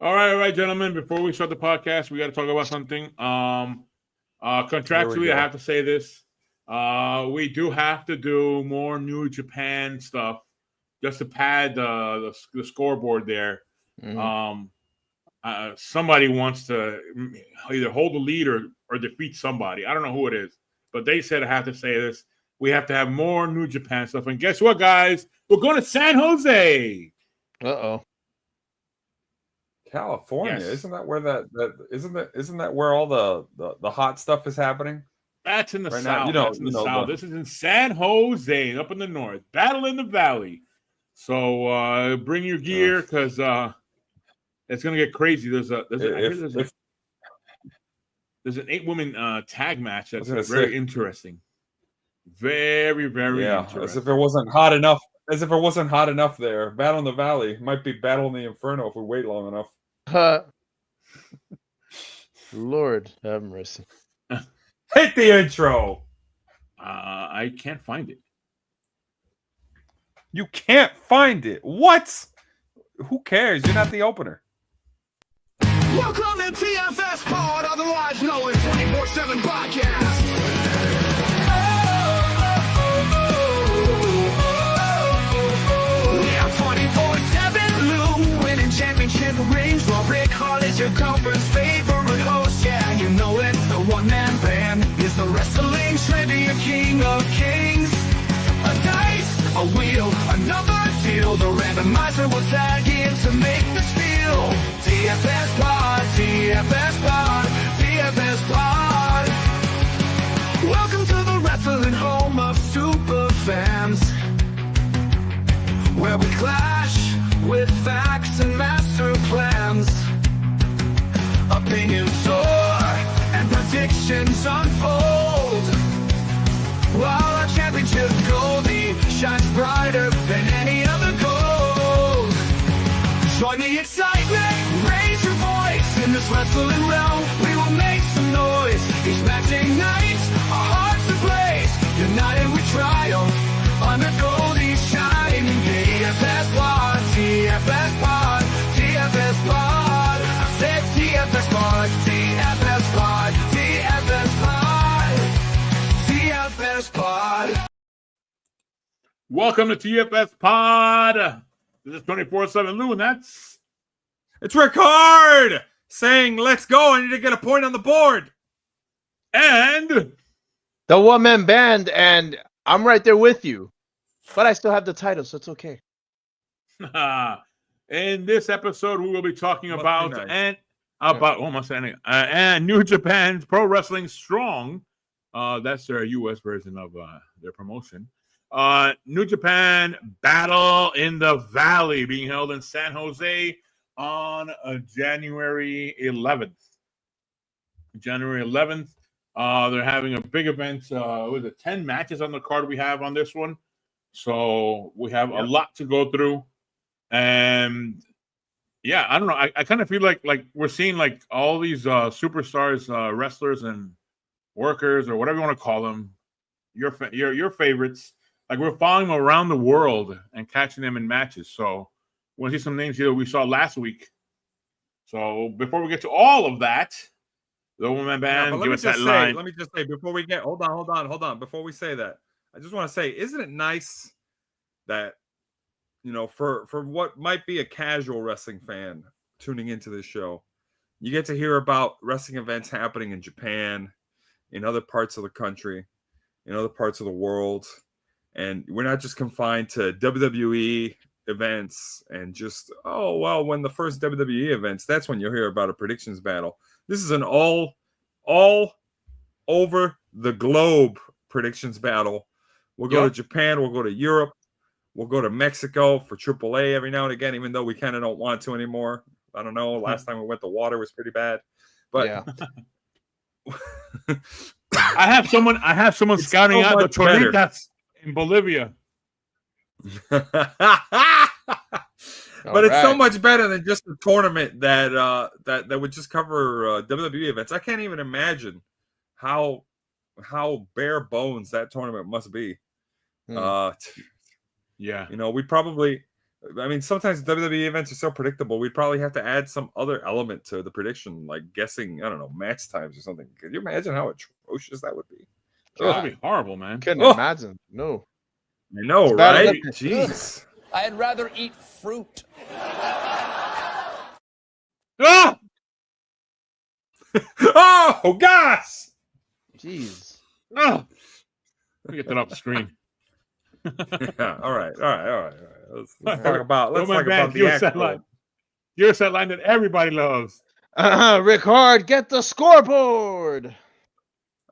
All right, gentlemen. Before we start the podcast, we got to talk about something. Contractually, I have to say this. We do have to do more New Japan stuff just to pad the scoreboard there. Somebody wants to either hold the lead or defeat somebody. I don't know who it is, but they said I have to say this. We have to have more New Japan stuff. And guess what, guys? We're going to San Jose. Uh-oh. California, yes. Isn't that where isn't that where all the hot stuff is happening? That's in the south. That's in the south. This is in San Jose, up in the north. Battle in the Valley. So bring your gear because it's gonna get crazy. There's an 8-woman tag match that's very interesting. Very, very interesting. As if it wasn't hot enough. As if it wasn't hot enough there. Battle in the Valley might be Battle in the Inferno if we wait long enough. Lord have mercy. Hit the intro. I can't find it. You can't find it. What? Who cares? You're not the opener. Welcome to TFS Pod, otherwise known as 24/7 Podcast. Yeah, 24/7 Lou, winning championship rings. While Ric-Hard is your conference favorite host. Yeah, you know it, the one-man band is the wrestling trivia king of kings. A dice, a wheel, another deal. The randomizer will tag in to make the spiel. TFS Pod, TFS Pod, TFS Pod. Welcome to the wrestling home of super fans, where we clash with facts and master plans. Opinions soar and predictions unfold, while our championship goldie shines brighter than any other gold. Join the excitement, raise your voice. In this wrestling realm, we will make some noise. Each match ignites our hearts ablaze. United we triumph under Goldie's shining. TFS Pod, TFS Pod, TFS Pod. I said TFS Pod, TFS Pod, TFS Pod, TFS Pod. Welcome to TFS Pod. This is 24/7 Lou, and it's Ric-Hard saying, "Let's go! I need to get a point on the board." And the one-man band, and I'm right there with you, but I still have the title, so it's okay. In this episode, we will be talking about New Japan's Pro Wrestling Strong. That's their U.S. version of their promotion. New Japan Battle in the Valley being held in San Jose on January 11th. January 11th. They're having a big event. With the 10 matches on the card we have on this one. So we have a lot to go through. And yeah, I don't know. I kind of feel like we're seeing like all these superstars, wrestlers and workers or whatever you want to call them, your favorites. Like we're following them around the world and catching them in matches. So we'll see some names here we saw last week. So before we get to all of that, the woman band, give us that line. Let me just say before we get hold on. Before we say that, I just want to say, isn't it nice that for what might be a casual wrestling fan tuning into this show, you get to hear about wrestling events happening in Japan, in other parts of the country, in other parts of the world. And we're not just confined to WWE events and just, when the first WWE events, that's when you'll hear about a predictions battle. This is an all over the globe predictions battle. We'll go to Japan. We'll go to Europe. We'll go to Mexico for AAA every now and again, even though we kind of don't want to anymore. I don't know. Last time we went, the water was pretty bad. But yeah. I have someone scouting out the Torritas in Bolivia. But it's so much better than just a tournament that would just cover WWE events. I can't even imagine how bare bones that tournament must be. Yeah, we probably I mean, sometimes WWE events are so predictable, we'd probably have to add some other element to the prediction, like guessing, I don't know, match times or something. Could you imagine how atrocious that would be? That'd be horrible, man. Couldn't Oh. imagine. No. I know, It's bad right? enough. Jeez. I'd rather eat fruit. Ah! Oh, gosh! Jeez. Ah! Let me get that off the screen. Yeah, all right. Let's talk about Roman the Reigns, your set actual. line. Your set line that everybody loves. Ric-Hard, get the scoreboard.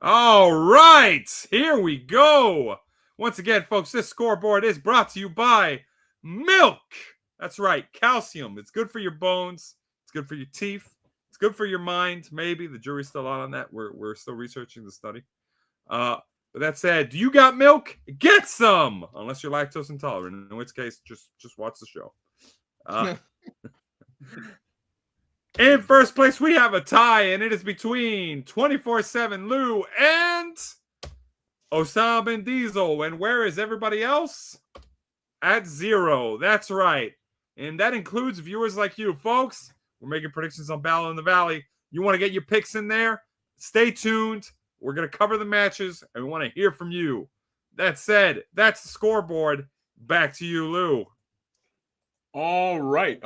All right, here we go. Once again, folks, this scoreboard is brought to you by milk. That's right, calcium. It's good for your bones. It's good for your teeth. It's good for your mind. Maybe the jury's still out on that. We're still researching the study. But that said, do you got milk? Get some, unless you're lactose intolerant. In which case, just watch the show. In first place, we have a tie, and it is between 24/7 Lou and Osama bin Diesel. And where is everybody else? At 0. That's right. And that includes viewers like you, folks. We're making predictions on Battle in the Valley. You want to get your picks in there? Stay tuned. We're going to cover the matches, and we want to hear from you. That said, that's the scoreboard. Back to you, Lou. All right.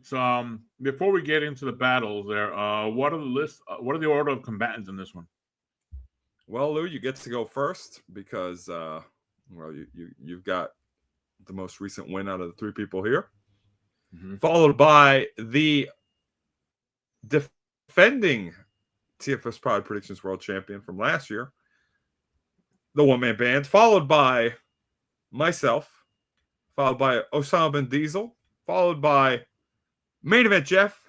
So, before we get into the battles, there, what are the lists? What are the order of combatants in this one? Well, Lou, you get to go first because, you've got the most recent win out of the 3 people here, followed by the defending TFS Pride Predictions World Champion from last year, the one-man band, followed by myself, followed by Osama bin Diesel, followed by Main Event Jeff,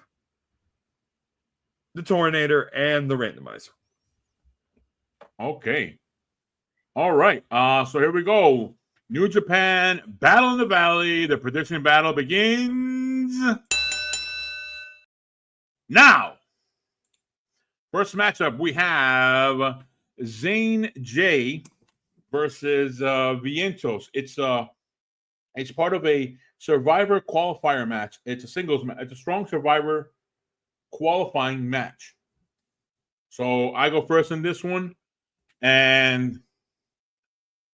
the Tornator, and the Randomizer. Okay. All right. So here we go. New Japan, Battle in the Valley. The prediction battle begins now. First matchup, we have Zane J versus Vientos. It's part of a Survivor qualifier match. It's a singles match. It's a strong Survivor qualifying match. So I go first in this one. And,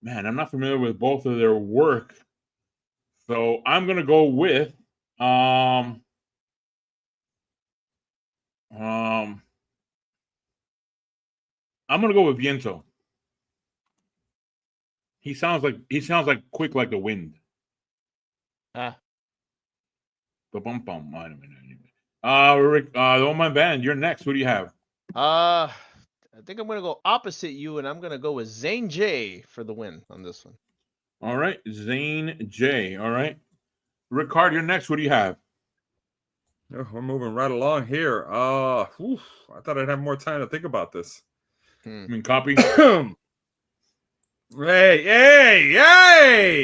man, I'm not familiar with both of their work. So I'm going to go with I'm gonna go with Viento. He sounds like quick like the wind. Ah. Bum. Rick, the One Man Band, you're next. Who do you have? I think I'm gonna go opposite you, and I'm gonna go with Zane J for the win on this one. All right, Zane J. All right, Ric-Hard, you're next. What do you have? Oh, we're moving right along here. I thought I'd have more time to think about this. I mean, copy. Hey!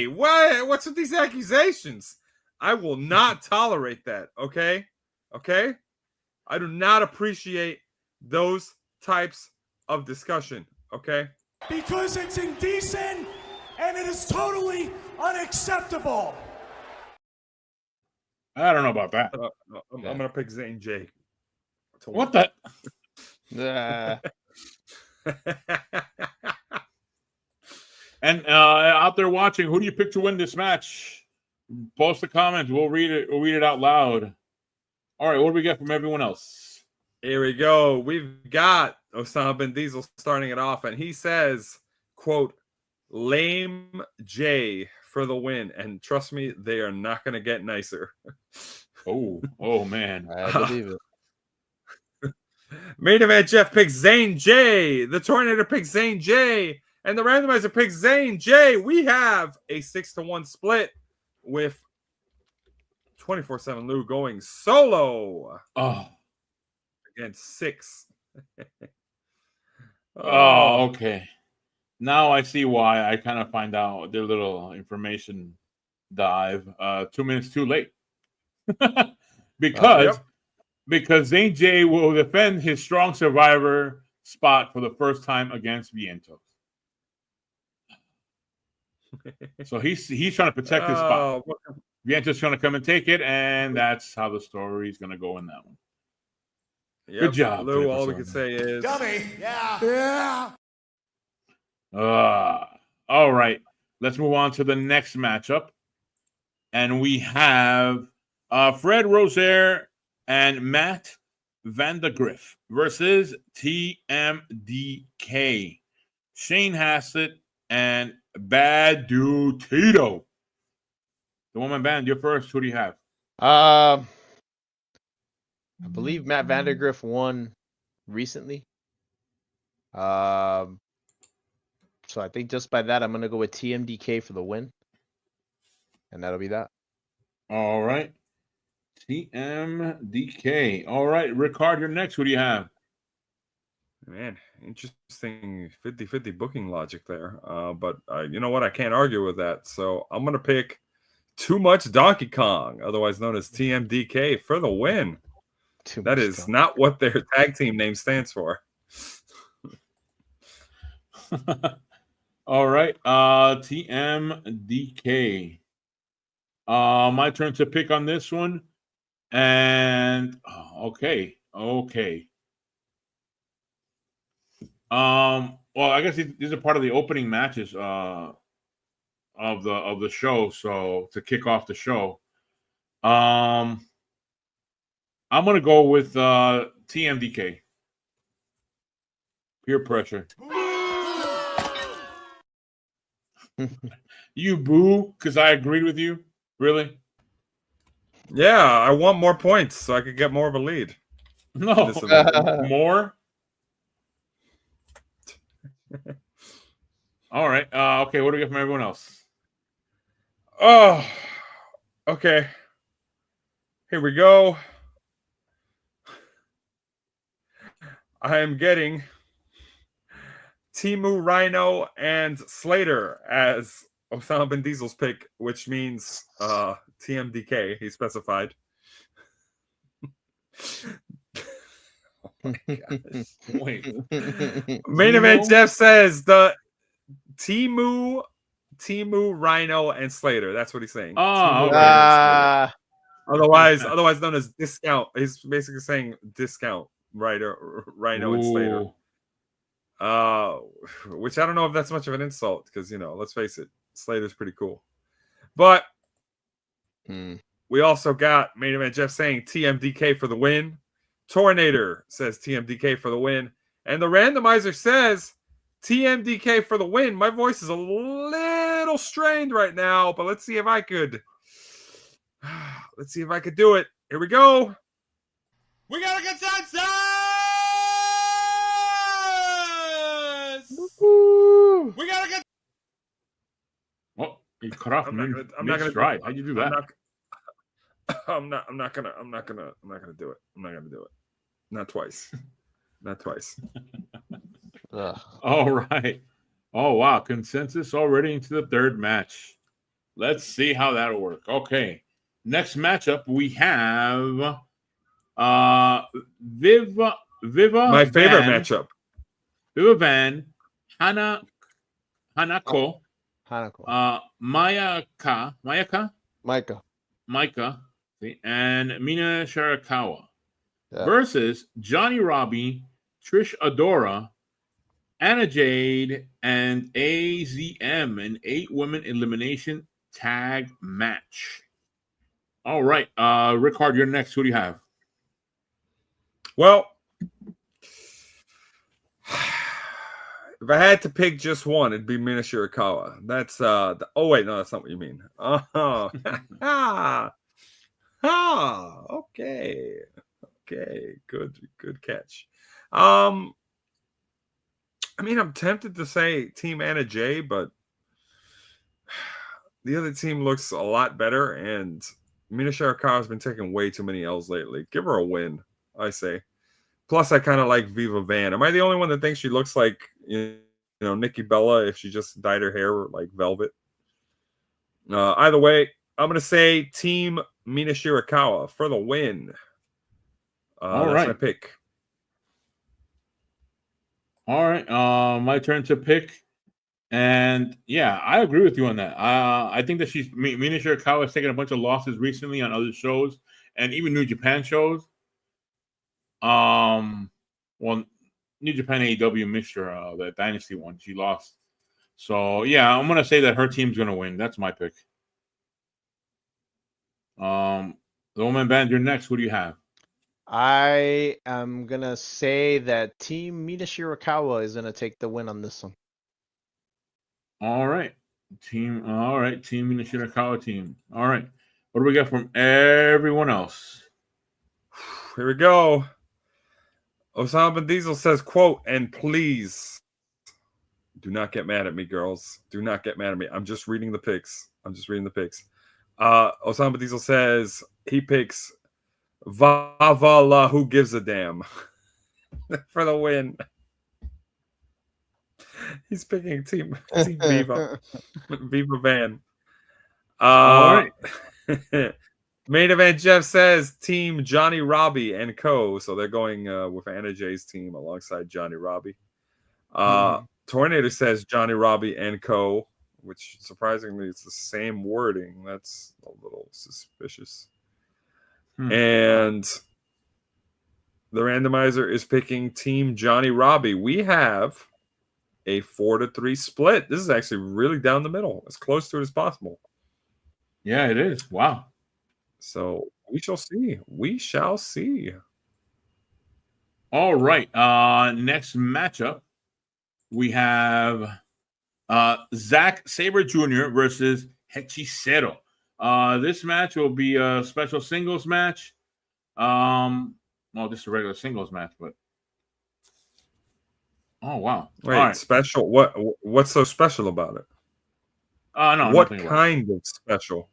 What's with these accusations? I will not tolerate that. Okay. I do not appreciate those types of discussion. Okay. Because it's indecent and it is totally unacceptable. I don't know about that. I'm gonna pick Zane J. What the? And out there watching, who do you pick to win this match? Post a comment. We'll read it. We'll read it out loud. All right, what do we get from everyone else? Here we go. We've got Osama bin Diesel starting it off, and he says, quote, "Lame J for the win." And trust me, they are not going to get nicer. Oh man. I believe it. Main Event Jeff picks Zane J. The Tornator picks Zane J. And the Randomizer picks Zane J. We have a 6-1 split with 24/7 Lou going solo. Oh. Against 6. Oh, okay. Now I see why I kind of find out their little information dive 2 minutes too late. because Zane J will defend his strong Survivor spot for the first time against Vientos. So he's trying to protect his spot. Viento's going to come and take it, and that's how the story is going to go in that one. Yep. Good job, Lou. Jennifer All we Silverman. can say is Dummy. Yeah. All right. Let's move on to the next matchup. And we have Fred Rozier and Matt Vandegrift versus TMDK. Shane Hassett and Bad Dude Tito. The woman band, you're first. Who do you have? I believe Matt Vandegrift won recently. So I think just by that, I'm gonna go with TMDK for the win, and that'll be that. All right. TMDK. All right. Ric-Hard, you're next. Who do you have? Man, interesting 50-50 booking logic there. But you know what? I can't argue with that. So I'm going to pick Too Much Donkey Kong, otherwise known as TMDK, for the win. That is not what their tag team name stands for. All right. TMDK. My turn to pick on this one. And okay. Well, I guess these are part of the opening matches of the show. So to kick off the show, I'm gonna go with TMDK. Peer pressure. You boo because I agreed with you. Really? Yeah, I want more points so I could get more of a lead. No, more. All right. Okay. What do we get from everyone else? Oh, okay. Here we go. I am getting Timu, Rhino, and Slater as Osama bin Diesel's pick, which means TMDK, he specified. Oh my gosh. Wait. Main event Jeff says the Timu, Rhino, and Slater. That's what he's saying. Oh, Timu, okay. Rhino, and Slater. Otherwise known as discount. He's basically saying discount Rhino and Slater. Which I don't know if that's much of an insult because let's face it, Slater's pretty cool. But we also got main event Jeff saying TMDK for the win. Tornator says TMDK for the win. And the randomizer says TMDK for the win. My voice is a little strained right now, but let's see if I could do it. Here we go. We got a consensus! We got a good. Well, you cut off. I'm not gonna stride. How'd you do that? I'm not gonna do it. I'm not gonna do it. Not twice. Not twice. All right. Oh wow, consensus already into the third match. Let's see how that'll work. Okay. Next matchup we have Viva. My favorite matchup. Viva Van, Hanako. Micah, see, and Mina Shirakawa versus Johnny Robbie, Trish Adora, Anna Jade, and AZM, an 8-woman elimination tag match. All right, Ric-Hard, you're next. Who do you have? Well, if I had to pick just one, it'd be Mina Shirakawa. That's oh wait, no, that's not what you mean. Oh, okay, good catch. I mean, I'm tempted to say Team Anna Jay, but the other team looks a lot better, and Mina Shirakawa has been taking way too many L's lately. Give her a win, I say. Plus, I kind of like Viva Van. Am I the only one that thinks she looks like, Nikki Bella if she just dyed her hair like velvet? Either way, I'm going to say Team Mina Shirakawa for the win. That's my pick. All right. My turn to pick. And yeah, I agree with you on that. I think that Mina Shirakawa has taken a bunch of losses recently on other shows and even New Japan shows. Well, New Japan AEW missed her, the Dynasty one. She lost. So yeah, I'm gonna say that her team's gonna win. That's my pick. The woman band, you're next. Who do you have? I am gonna say that Team Mina Shirakawa is gonna take the win on this one. All right, Team Mina Shirakawa team. All right, what do we got from everyone else? Here we go. Osama bin Diesel says, quote, and please do not get mad at me, girls. Do not get mad at me. I'm just reading the picks. Osama bin Diesel says he picks Vavala, who gives a damn, for the win. He's picking Team Viva. Viva Van. All right. Main event, Jeff says Team Johnny Robbie and Co. So they're going with Anna Jay's team alongside Johnny Robbie. Tornado says Johnny Robbie and Co., which surprisingly it's the same wording. That's a little suspicious. And the randomizer is picking Team Johnny Robbie. We have a 4-3 split. This is actually really down the middle, as close to it as possible. Yeah, it is. Wow. So we shall see. We shall see. All right. Next matchup, we have Zack Sabre Jr. versus Hechicero. This match will be a special singles match. Well, this is a regular singles match, but oh wow! Wait, all right. Special? What's so special about it? No. What kind of special?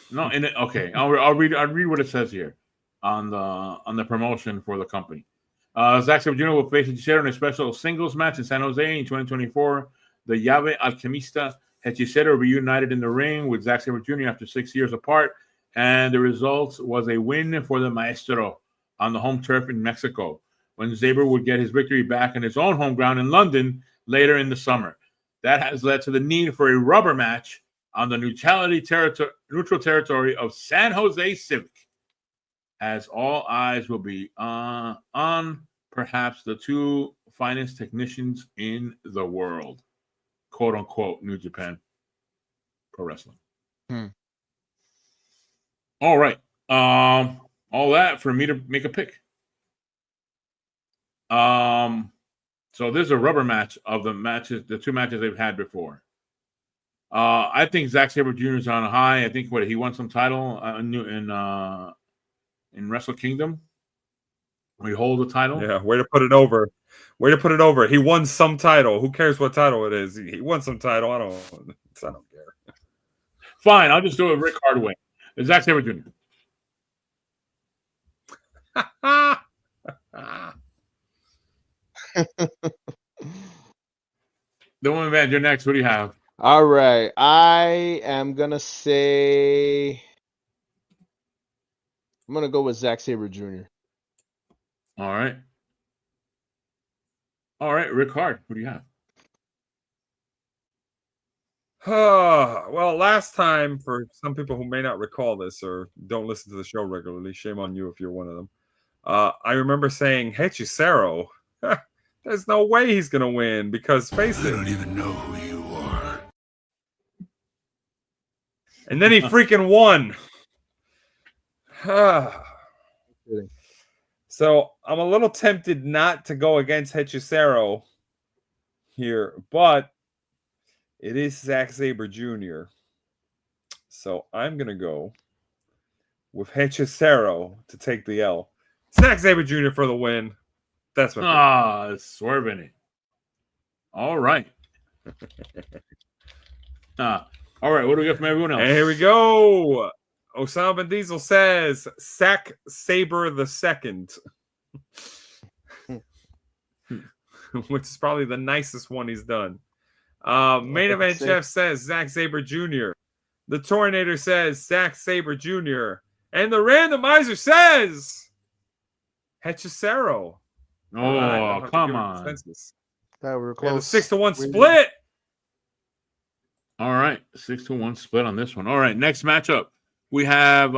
No, okay. I'll read what it says here on the promotion for the company. Zack Sabre Jr. will face Hechicero in a special singles match in San Jose in 2024. The Llave Alquimista Hechicero reunited in the ring with Zack Sabre Jr. after 6 years apart, and the result was a win for the Maestro on the home turf in Mexico, when Sabre would get his victory back in his own home ground in London later in the summer. That has led to the need for a rubber match on the neutral territory of San Jose Civic, as all eyes will be on perhaps the two finest technicians in the world, quote unquote, New Japan Pro Wrestling. All right. All that for me to make a pick. So this is a rubber match of the two matches they've had before. I think Zack Sabre Jr. is on a high. I think he won some title in Wrestle Kingdom. We hold the title. Yeah, way to put it over. He won some title. Who cares what title it is? He won some title. I don't care. Fine, I'll just do it Ric-Hard way. Zack Sabre Jr. The woman band, you're next. What do you have? All right. I am going to say I'm going to go with Zack Sabre Jr. All right. Ric-Hard, what do you have? Well, last time, for some people who may not recall this or don't listen to the show regularly, shame on you if you're one of them. I remember saying, Hechicero, there's no way he's going to win because face it. I don't even know who you are. And then he freaking won. So I'm a little tempted not to go against Hechicero here, but it is Zack Sabre Jr. So I'm going to go with Hechicero to take the L. Zack Sabre Jr. for the win. That's my swerving it. All right. All right, what do we get from everyone else? And here we go. Osama bin Diesel says Zack Sabre the second. Which is probably the nicest one he's done. Main event Jeff says Zack Sabre Jr. The Tornator says Zack Sabre Jr. And the randomizer says Hechicero. Oh, come on. That were close. Yeah, the 6-1 split. All right, 6-1 split on this one. All right, next matchup we have.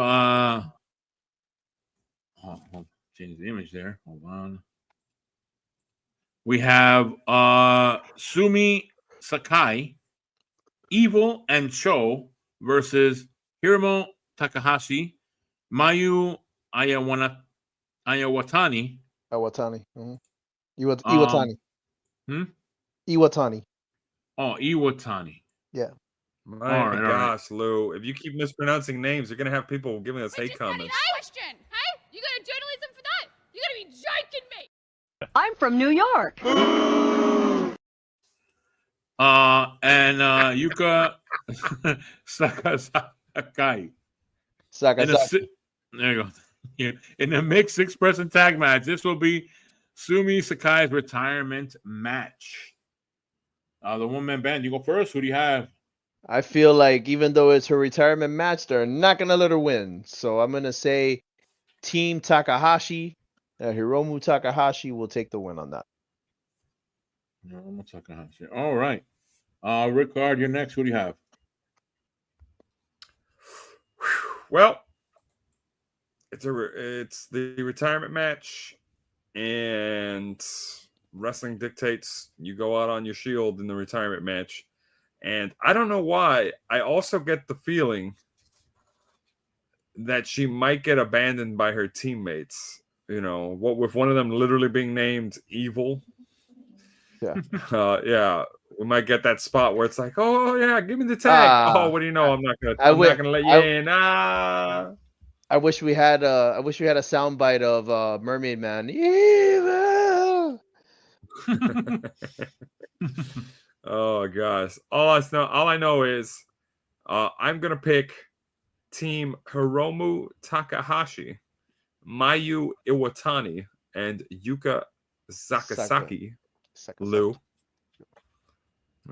Change the image there. Hold on. We have Sumi Sakai, Evil and Cho versus Hiromu Takahashi, Mayu Ayawatani. Iwatani. Iwatani. Iwatani. Oh, Iwatani. Yeah. My gosh, Lou. If you keep mispronouncing names, you're going to have people giving us hate comments. Question. Hey, you go to journalism for that? You got to be joking me. I'm from New York. And Yuka Sakai. There you go. In the mixed 6-person tag match, this will be Sumi Sakai's retirement match. The one-man band, you go first. Who do you have? I feel like even though it's her retirement match, they're not going to let her win. So I'm going to say Team Takahashi. Hiromu Takahashi will take the win on that. Hiromu Takahashi. All right. Ric-Hard, you're next. Who do you have? Well, it's the retirement match, and wrestling dictates you go out on your shield in the retirement match. And I don't know why. I also get the feeling that she might get abandoned by her teammates. You know, what with one of them literally being named Evil. Yeah. Yeah. We might get that spot where it's like, oh yeah, give me the tag. Oh, what do you know? I'm not gonna let you in. I wish we had a soundbite of Mermaid Man. Evil. Oh gosh. All I know is I'm gonna pick Team Hiromu Takahashi, Mayu Iwatani, and Yuka Sakazaki. Lou.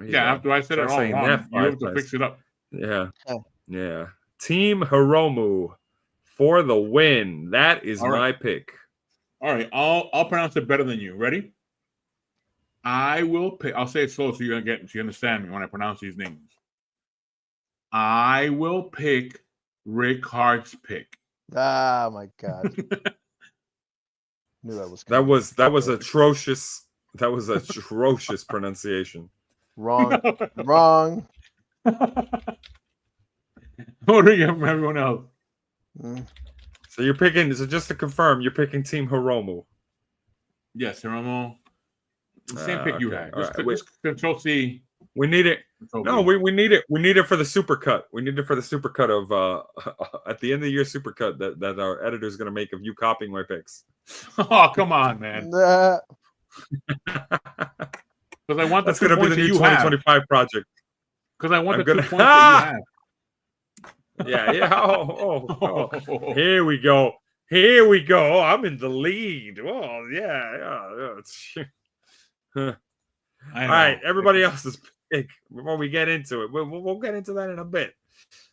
Yeah, after I said it all wrong, you have to fix it up. Yeah. Yeah. Team Hiromu for the win. That is my pick. All right, I'll pronounce it better than you. Ready? I will pick. I'll say it slow so you understand me when I pronounce these names. I will pick Ric-Hard's pick. Ah, my God. Knew that was atrocious. That was atrocious pronunciation. Wrong. What do you have from everyone else? So you're picking. So just to confirm, you're picking Team Hiromu. Yes, Hiromu. Same pick you had. Just Control C. We need it. No, we need it. We need it for the supercut. We need it for the supercut of at the end of the year supercut that our editor is going to make of you copying my picks. Oh, come on, man. Because I want that's going to be the new 2025 project. Because I want the 2 points that you have. Yeah. Oh. Here we go. I'm in the lead. Oh, yeah. All right, everybody else's pick before we get into it. We'll get into that in a bit.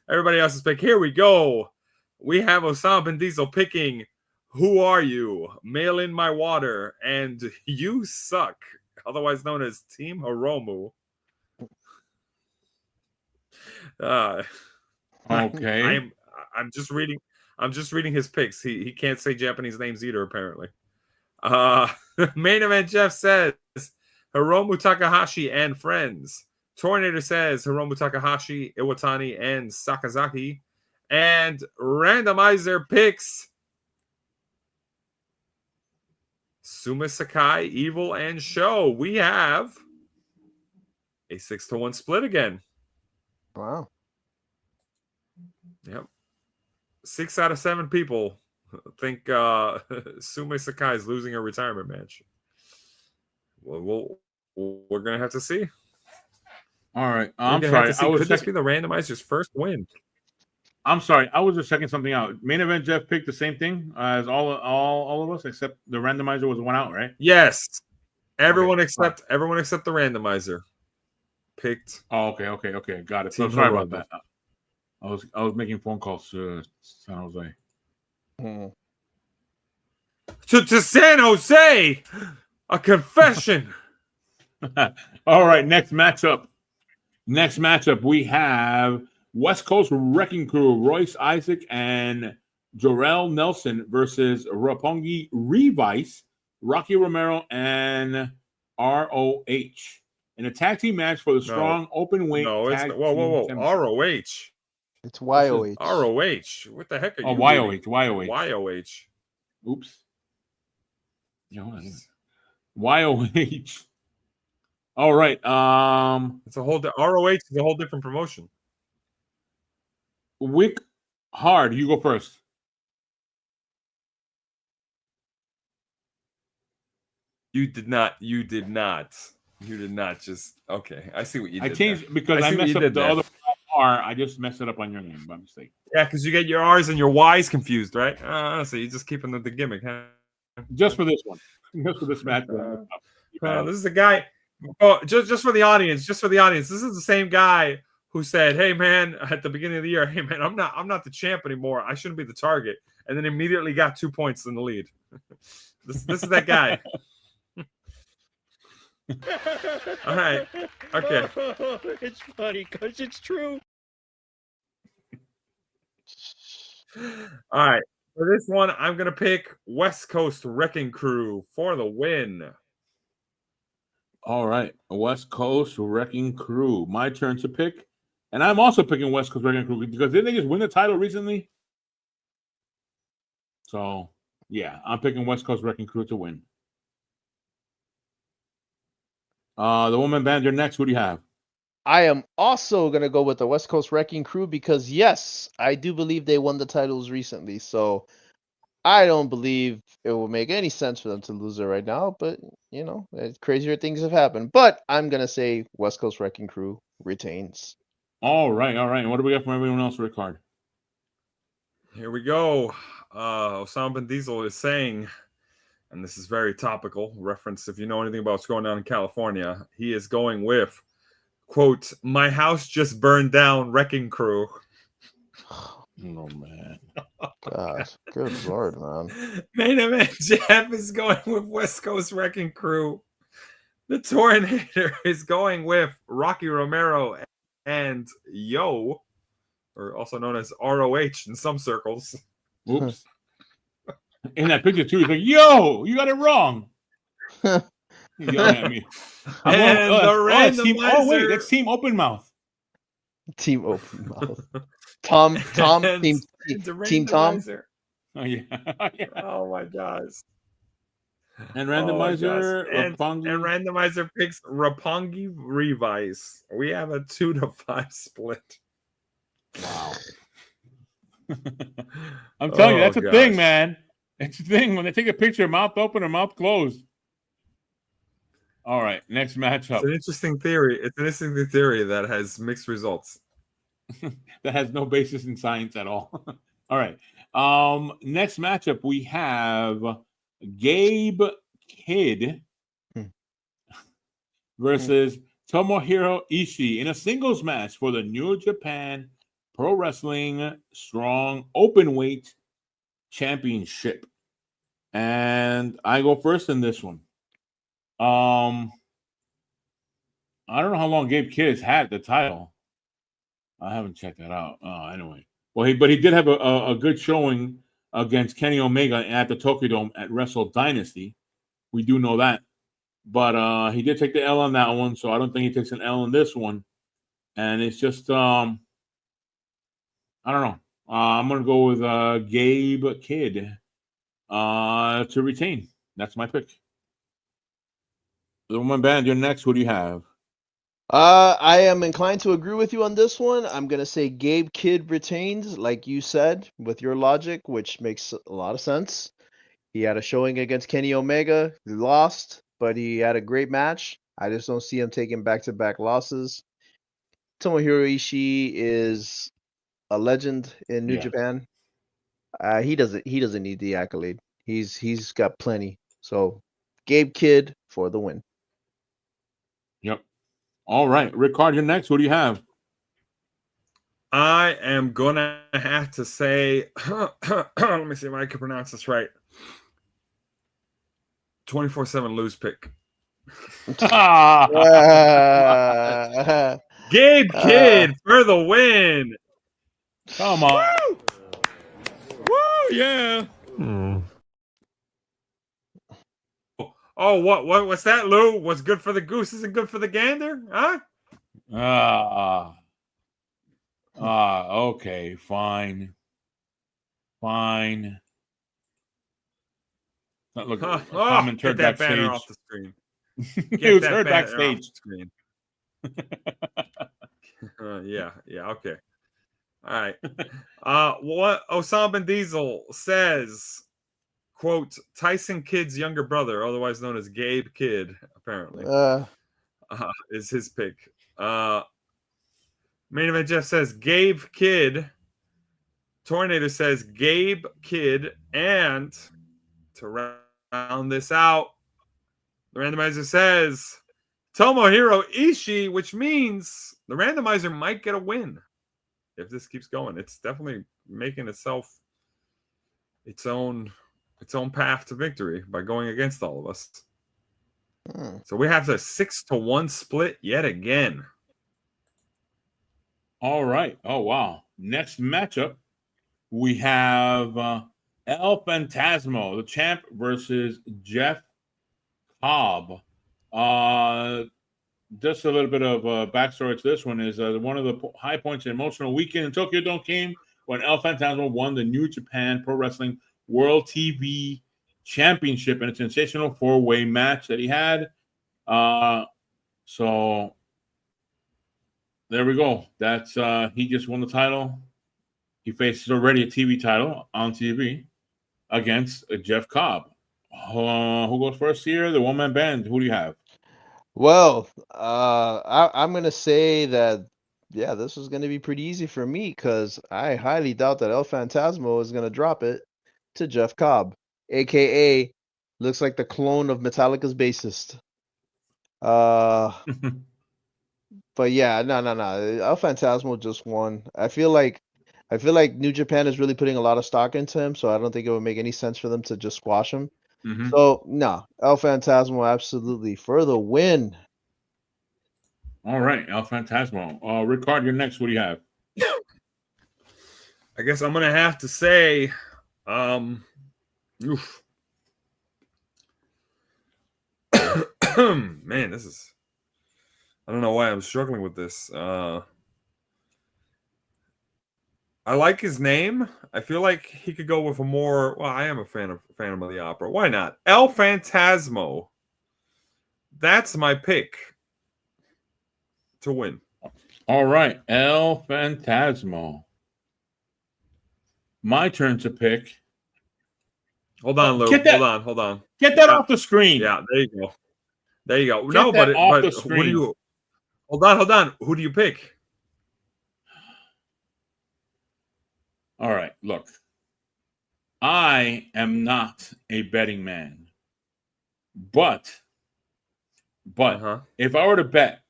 Everybody else's pick. Here we go. We have Osama and Diesel picking Who Are You? Mail in My Water and You Suck, otherwise known as Team Hiromu. Okay. I'm just reading his picks. He can't say Japanese names either, apparently. Main Event Jeff says Hiromu Takahashi and friends. Tornado says Hiromu Takahashi, Iwatani, and Sakazaki. And Randomizer picks Sumi Sakai, Evil, and Show. We have a 6-1 split again. Wow. Yep. 6 out of 7 people think Sumi Sakai is losing her retirement match. Well, we're gonna have to see. All right. I'm sorry. Could this be the randomizer's first win? I'm sorry. I was just checking something out. Main Event Jeff picked the same thing as all of us, except the randomizer was the one out, right? Yes. Everyone except the randomizer picked. Oh, okay. Got it. So sorry about that. I was making phone calls to San Jose. To San Jose, a confession. All right, next matchup. Next matchup, we have West Coast Wrecking Crew, Royce Isaac and Jorel Nelson versus Roppongi Revice, Rocky Romero, and ROH. In a tag team match for the strong open weight tag whoa. team ROH. It's YOH. ROH. What the heck are you YOH. reading? YOH. YOH. Oops. YOH. All right. It's a whole ROH is a whole different promotion. Ric-Hard, you go first. You did not just okay. I see what you did. I changed there. because I messed up the there. other R. I just messed it up on your name by mistake. Yeah, because you get your R's and your Y's confused, right? So you're just keeping the gimmick, huh? Just for this one. Just for this match. This is the guy. Oh, just for the audience. Just for the audience. This is the same guy who said, "Hey man," at the beginning of the year, "Hey man, I'm not the champ anymore. I shouldn't be the target," and then immediately got 2 points in the lead. This is that guy. All right. Okay. It's funny because it's true. All right. For this one, I'm gonna pick West Coast Wrecking Crew for the win. All right. West Coast Wrecking Crew. My turn to pick. And I'm also picking West Coast Wrecking Crew because didn't they just win the title recently? So, yeah, I'm picking West Coast Wrecking Crew to win. The woman band, you're next. Who do you have? I am also going to go with the West Coast Wrecking Crew because, yes, I do believe they won the titles recently. So I don't believe it will make any sense for them to lose it right now. But, you know, crazier things have happened. But I'm going to say West Coast Wrecking Crew retains. All right. And what do we got from everyone else, Ric-Hard? Here we go. Osama bin Diesel is saying, and this is very topical reference if you know anything about what's going on in California, he is going with, quote, "My house just burned down, Wrecking Crew." Oh, man. Gosh, good Lord, man. Main event, Jeff is going with West Coast Wrecking Crew. The Tornator is going with Rocky Romero and Yo, or also known as ROH in some circles. Oops. In that picture, too, he's like, "Yo, you got it wrong." He's yelling at me. And the randomizer. Oh, wait, that's Team Open Mouth. Team Open Mouth. Tom, Team Tom. Oh, yeah. Oh, my gosh. And Randomizer. And Randomizer picks Roppongi Revice. We have a 2-5 split. Wow. I'm telling you, that's a thing, man. It's a thing when they take a picture, mouth open or mouth closed. All right, next matchup. It's an interesting theory. It's an interesting theory that has mixed results. That has no basis in science at all. All right. Next matchup, we have Gabe Kidd versus Tomohiro Ishii in a singles match for the New Japan Pro Wrestling Strong Openweight Championship. And I go first in this one. I don't know how long Gabe Kidd has had the title. I haven't checked that out. Anyway. Well, he did have a good showing against Kenny Omega at the Tokyo Dome at Wrestle Dynasty. We do know that. But he did take the L on that one, so I don't think he takes an L in this one. And it's just, I don't know. I'm going to go with Gabe Kidd to retain. That's my pick. The woman band, you're next. What do you have? I am inclined to agree with you on this one. I'm going to say Gabe Kidd retains, like you said, with your logic, which makes a lot of sense. He had a showing against Kenny Omega. He lost, but he had a great match. I just don't see him taking back-to-back losses. Tomohiro Ishii is a legend in New Japan. He doesn't need the accolade. He's got plenty. So Gabe Kidd for the win. Yep. All right, Ric-Hard, you're next. What do you have? I am gonna have to say, let me see if I can pronounce this right. 24/7 lose pick. Gabe Kidd for the win. Come on. Woo, yeah. Oh, what's that, Lou? What's good for the goose isn't good for the gander, huh? Okay, fine. Look, common Get turd that backstage. banner off the screen. He was heard backstage. Off the screen. Yeah, okay. All right. What Osama Diesel says, quote, Tyson Kidd's younger brother, otherwise known as Gabe Kidd, apparently, is his pick. Main Event Jeff says Gabe Kidd. Tornado says Gabe Kidd. And to round this out, the randomizer says Tomohiro Ishii, which means the randomizer might get a win if this keeps going. It's definitely making itself its own path to victory by going against all of us. So we have the 6-1 split yet again. All right. Oh, wow. Next matchup, we have El Phantasmo, the champ, versus Jeff Cobb. Just a little bit of backstory to this one is one of the high points in emotional weekend in Tokyo Dome came when El Phantasmo won the New Japan Pro Wrestling World TV Championship in a sensational four-way match that he had. So there we go. That's he just won the title. He faces already a TV title on TV against Jeff Cobb. Who goes first here? The one-man band. Who do you have? Well, I'm gonna say that this is gonna be pretty easy for me because I highly doubt that El Phantasmo is gonna drop it to Jeff Cobb, aka looks like the clone of Metallica's bassist. But yeah, no. El Phantasmo just won. I feel like New Japan is really putting a lot of stock into him, so I don't think it would make any sense for them to just squash him. Mm-hmm. So no, El Phantasmo absolutely for the win. All right, El Phantasmo. Ric-Hard, you're next. What do you have? I guess I'm gonna have to say, man, this is. I don't know why I'm struggling with this. I like his name. I feel like he could go with a more. Well, I am a fan of Phantom of the Opera. Why not? El Phantasmo. That's my pick to win. All right, El Phantasmo. My turn to pick. Hold on, Lou. Hold on. Get that off the screen. Yeah, there you go. Get No, that but off the who screen. do you? Hold on. Who do you pick? All right, look. I am not a betting man. But if I were to bet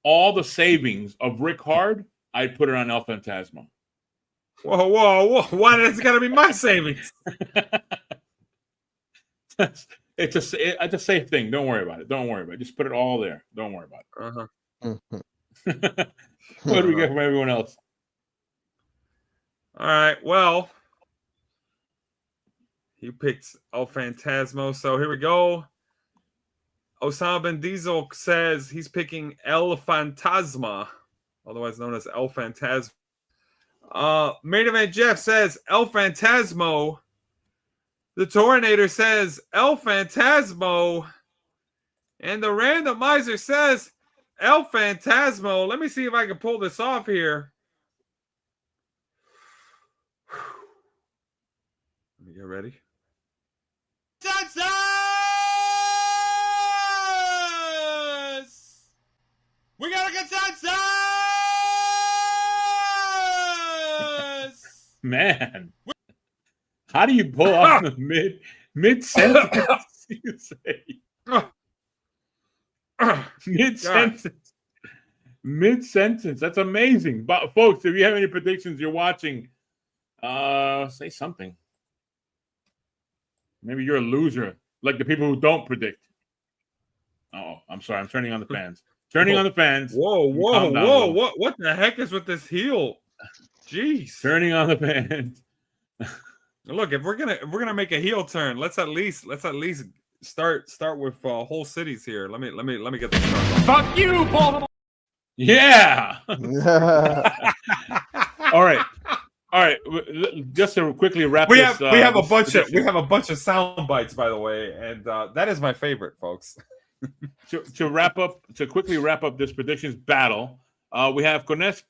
all the savings of Ric-Hard, I'd put it on El Phantasmo. Whoa. Why does it got to be my savings? It's a safe thing. Don't worry about it. Just put it all there. Don't worry about it. What do we get from everyone else? All right. Well, he picked El Phantasmo. So here we go. Osama Ben Diesel says he's picking El Phantasma, otherwise known as El Phantasma. Main Event Jeff says El Phantasmo. The Tornator says El Phantasmo. And the Randomizer says El Phantasmo. Let me see if I can pull this off here. Let me get ready. Consensus! We got a consensus! Man, how do you pull off the mid sentence? You say mid sentence. That's amazing. But folks, if you have any predictions, you're watching. Say something. Maybe you're a loser, like the people who don't predict. Oh, I'm sorry. I'm turning on the fans. Turning on the fans. Whoa, Calm down, bro. what the heck is with this heel? Jeez. Turning on the fans. Look, if we're gonna make a heel turn, let's at least start with whole cities here. Let me get this started. Fuck you, Baltimore. Yeah. All right. Just to quickly wrap We this. have a bunch of sound bites, by the way, and that is my favorite, folks. to quickly wrap up this predictions battle, we have Konosuke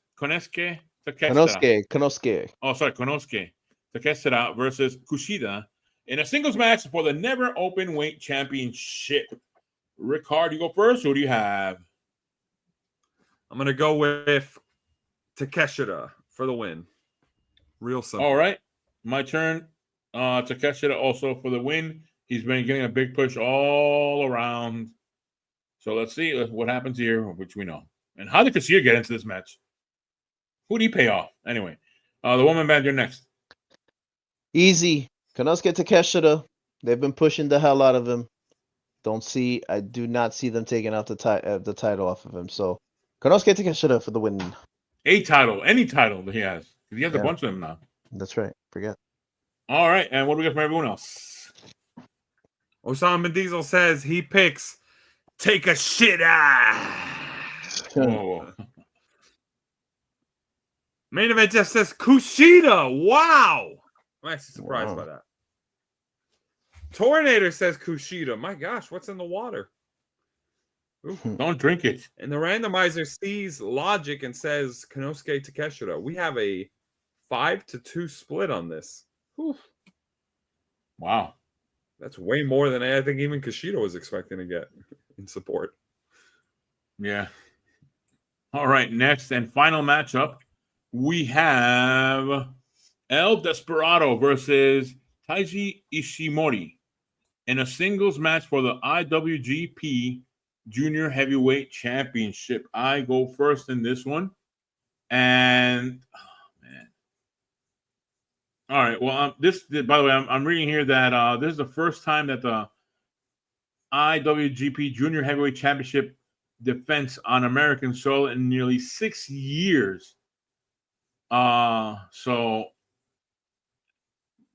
Takeshita. Oh, sorry, Konosuke Takeshita versus Kushida in a singles match for the Never Open Weight Championship. Ric-Hard, you go first. Who do you have? I'm gonna go with Takeshita for the win. Real simple. All right, my turn. Takeshita also for the win. He's been getting a big push all around. So let's see what happens here, which we know. And how did Kushida get into this match? Who did he pay off? Anyway, the woman band, you're next. Easy. Konosuke Takeshita. They've been pushing the hell out of him. I do not see them taking out the title off of him. So Konosuke Takeshita for the win. Any title that he has. He has a bunch of them now. That's right. Forget. All right, and what do we get from everyone else? Osama Diesel says he picks Take a Shit. Whoa. Main event just says Kushida. Wow. I'm actually surprised by that. Tornator says Kushida. My gosh, what's in the water? Ooh. Don't drink it. And the randomizer sees logic and says Konosuke Takeshita. We have a 5-2 split on this. Whew. Wow. That's way more than I think even Kushida was expecting to get in support. Yeah. All right, next and final matchup, we have El Desperado versus Taiji Ishimori in a singles match for the IWGP Junior Heavyweight Championship. I go first in this one. And, man. All right, well, by the way, I'm reading here that this is the first time that the IWGP Junior Heavyweight Championship defense on American soil in nearly 6 years. So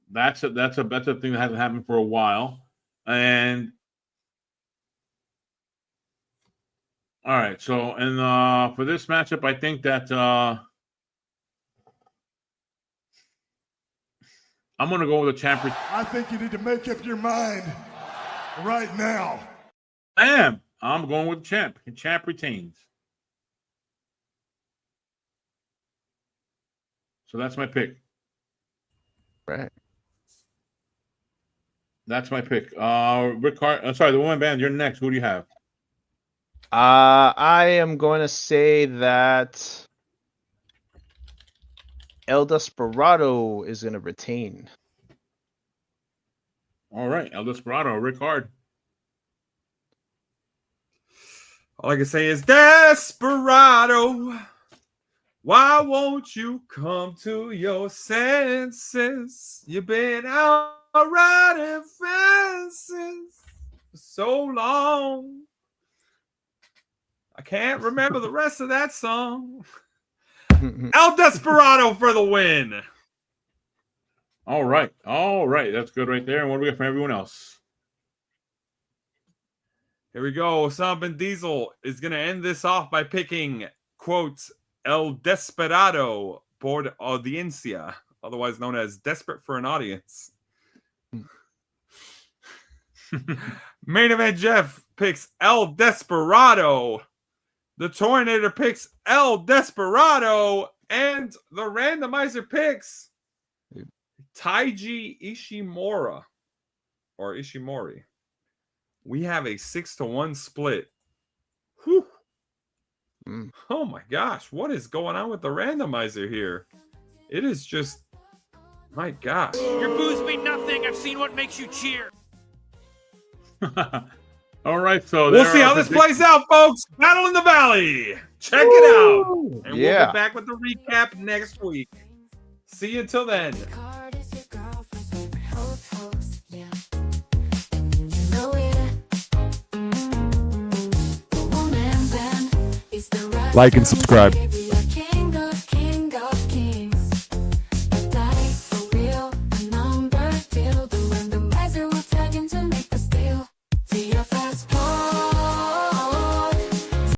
that's a thing that hasn't happened for a while. And all right, so and for this matchup, I think that I'm gonna go with the champion. I think you need to make up your mind right now. I'm going with the champ. The champ retains. So that's my pick. Right. That's my pick. Ric-Hard, sorry, the woman band, you're next. Who do you have? I am going to say that El Desperado is going to retain. All right, El Desperado, Ric-Hard. All I can say is Desperado. Why won't you come to your senses? You've been out riding fences for so long. I can't remember the rest of that song. El Desperado for the win. All right. That's good right there. And what do we get from everyone else? Here we go. Osama bin Diesel is going to end this off by picking, quote, El Desperado por audiencia, otherwise known as Desperate for an Audience. Main event Jeff picks El Desperado. The Tornator picks El Desperado. And the randomizer picks Taiji Ishimori. We have a 6-1 split. Whew. Oh my gosh, what is going on with the randomizer here? It is just, my gosh. Your boos mean nothing. I've seen what makes you cheer. All right, so we'll see how this plays out, folks. Battle in the Valley. Check it out. And we'll be back with the recap next week. See you until then. Like and subscribe.